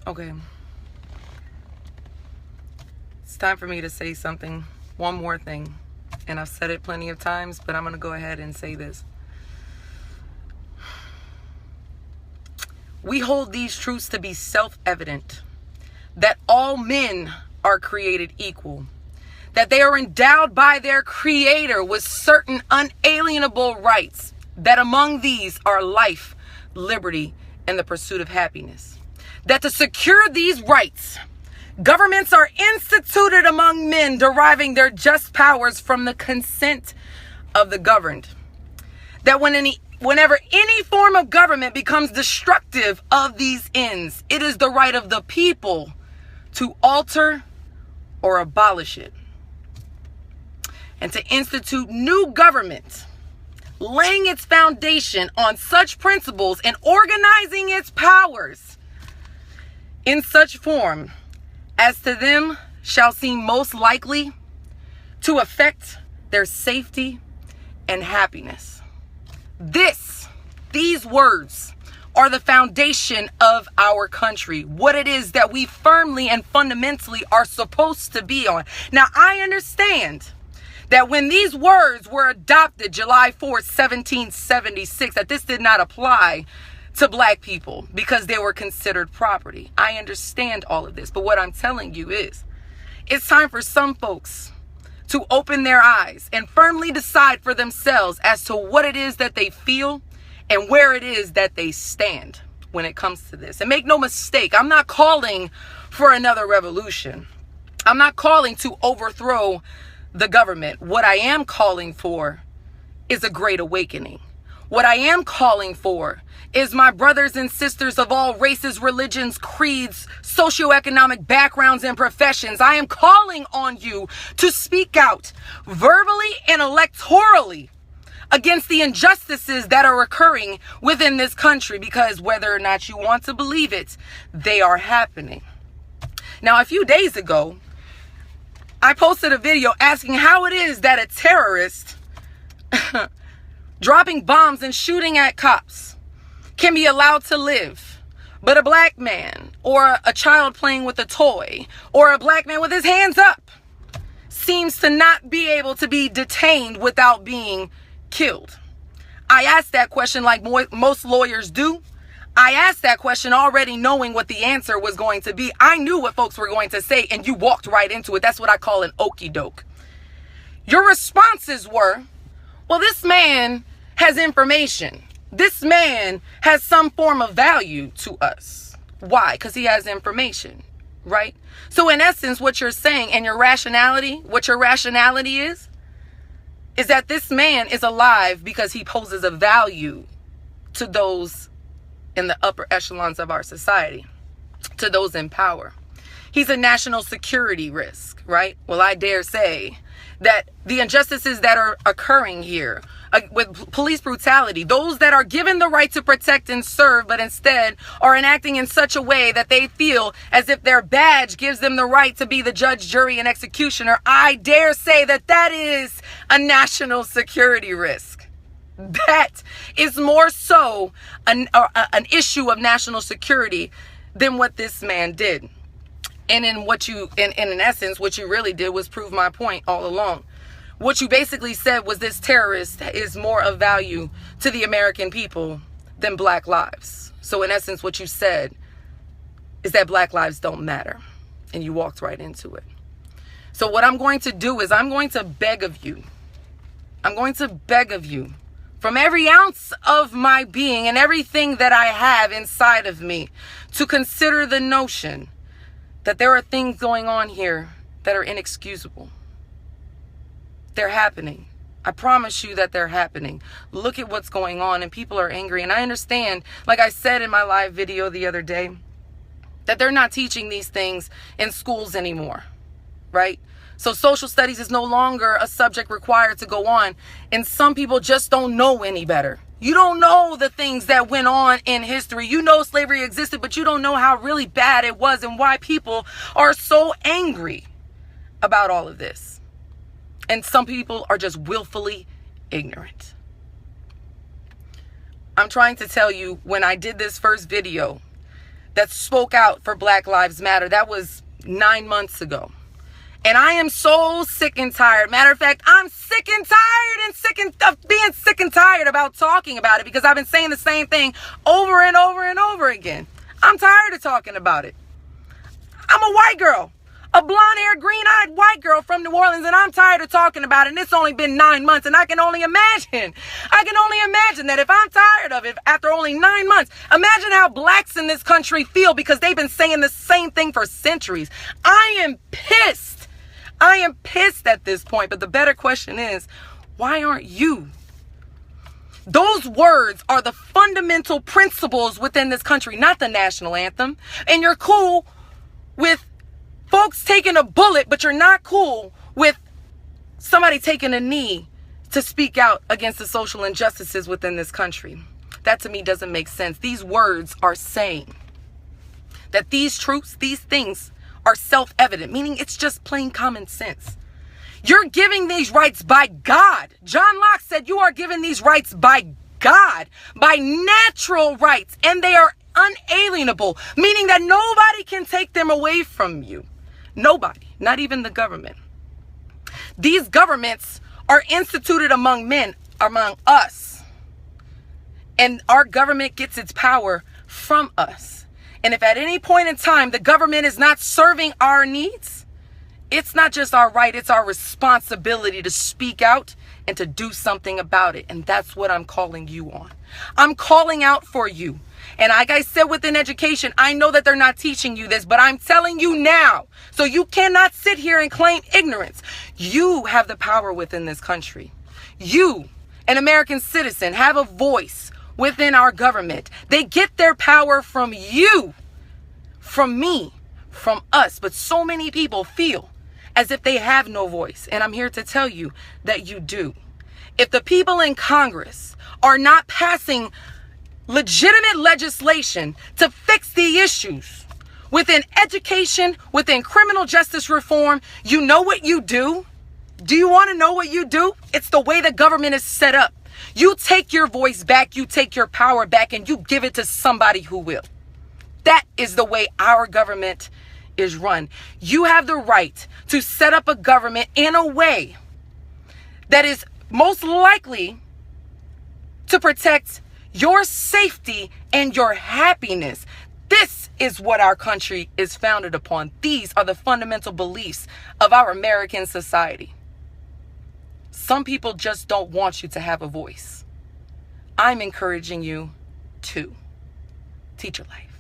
Okay. It's time for me to say something. One more thing. And I've said it plenty of times, but I'm going to go ahead and say this. We hold these truths to be self-evident, that all men are created equal, that they are endowed by their Creator with certain unalienable rights, that among these are life, liberty, and the pursuit of happiness. That to secure these rights, governments are instituted among men, deriving their just powers from the consent of the governed. That whenever any form of government becomes destructive of these ends, it is the right of the people to alter or abolish it, and to institute new government, laying its foundation on such principles and organizing its powers in such form as to them shall seem most likely to affect their safety and happiness. These words are the foundation of our country, what it is that we firmly and fundamentally are supposed to be on. Now, I understand that when these words were adopted July 4th, 1776, that this did not apply to black people because they were considered property. I understand all of this, but what I'm telling you is, it's time for some folks to open their eyes and firmly decide for themselves as to what it is that they feel and where it is that they stand when it comes to this. And make no mistake, I'm not calling for another revolution. I'm not calling to overthrow the government. What I am calling for is a great awakening. What I am calling for is my brothers and sisters of all races, religions, creeds, socioeconomic backgrounds, and professions. I am calling on you to speak out verbally and electorally against the injustices that are occurring within this country, because whether or not you want to believe it, they are happening. Now, a few days ago, I posted a video asking how it is that a terrorist dropping bombs and shooting at cops can be allowed to live, but a black man or a child playing with a toy or a black man with his hands up seems to not be able to be detained without being killed. I asked that question like most lawyers do. I asked that question already knowing what the answer was going to be. I knew what folks were going to say, and you walked right into it. That's what I call an okie doke. Your responses were, well, this man has information. This man has some form of value to us. Why? Because he has information, right? So in essence, what you're saying and your rationality is that this man is alive because he poses a value to those in the upper echelons of our society, to those in power. He's a national security risk, right? Well, I dare say that the injustices that are occurring here with police brutality, those that are given the right to protect and serve, but instead are enacting in such a way that they feel as if their badge gives them the right to be the judge, jury, and executioner, I dare say that that is a national security risk. That is more so an issue of national security than what this man did. And in essence, what you really did was prove my point all along. What you basically said was this terrorist is more of value to the American people than black lives. So in essence, what you said is that black lives don't matter. And you walked right into it. So what I'm going to do is I'm going to beg of you from every ounce of my being and everything that I have inside of me to consider the notion that there are things going on here that are inexcusable. They're happening. I promise you that they're happening. Look at what's going on, and people are angry. And I understand, like I said in my live video the other day, that they're not teaching these things in schools anymore, right? So social studies is no longer a subject required to go on, and some people just don't know any better. You don't know the things that went on in history. You know slavery existed, but you don't know how really bad it was and why people are so angry about all of this. And some people are just willfully ignorant. I'm trying to tell you, when I did this first video, that spoke out for Black Lives Matter. That was 9 months ago. And I am so sick and tired. Matter of fact, I'm sick and tired of being sick and tired about talking about it, because I've been saying the same thing over and over and over again. I'm tired of talking about it. I'm a white girl, a blonde-haired, green-eyed white girl from New Orleans, and I'm tired of talking about it. And it's only been 9 months, and I can only imagine that if I'm tired of it after only 9 months, imagine how blacks in this country feel, because they've been saying the same thing for centuries. I am pissed. I am pissed at this point, but the better question is, why aren't you? Those words are the fundamental principles within this country, not the national anthem. And you're cool with folks taking a bullet, but you're not cool with somebody taking a knee to speak out against the social injustices within this country. That to me doesn't make sense. These words are saying that these truths, these things are self-evident, meaning it's just plain common sense. You're giving these rights by God. John Locke said you are given these rights by God, by natural rights, and they are unalienable, meaning that nobody can take them away from you. Nobody, not even the government. These governments are instituted among men, among us, and our government gets its power from us. And if at any point in time the government is not serving our needs, it's not just our right, it's our responsibility to speak out and to do something about it. And that's what I'm calling you on. I'm calling out for you. And like I said within education, I know that they're not teaching you this, but I'm telling you now. So you cannot sit here and claim ignorance. You have the power within this country. You, an American citizen, have a voice within our government. They get their power from you, from me, from us. But so many people feel as if they have no voice. And I'm here to tell you that you do. If the people in Congress are not passing legitimate legislation to fix the issues within education, within criminal justice reform, you know what you do? Do you want to know what you do? It's the way the government is set up. You take your voice back, you take your power back, and you give it to somebody who will. That is the way our government is run. You have the right to set up a government in a way that is most likely to protect your safety and your happiness. This is what our country is founded upon. These are the fundamental beliefs of our American society. Some people just don't want you to have a voice. I'm encouraging you to teach your life.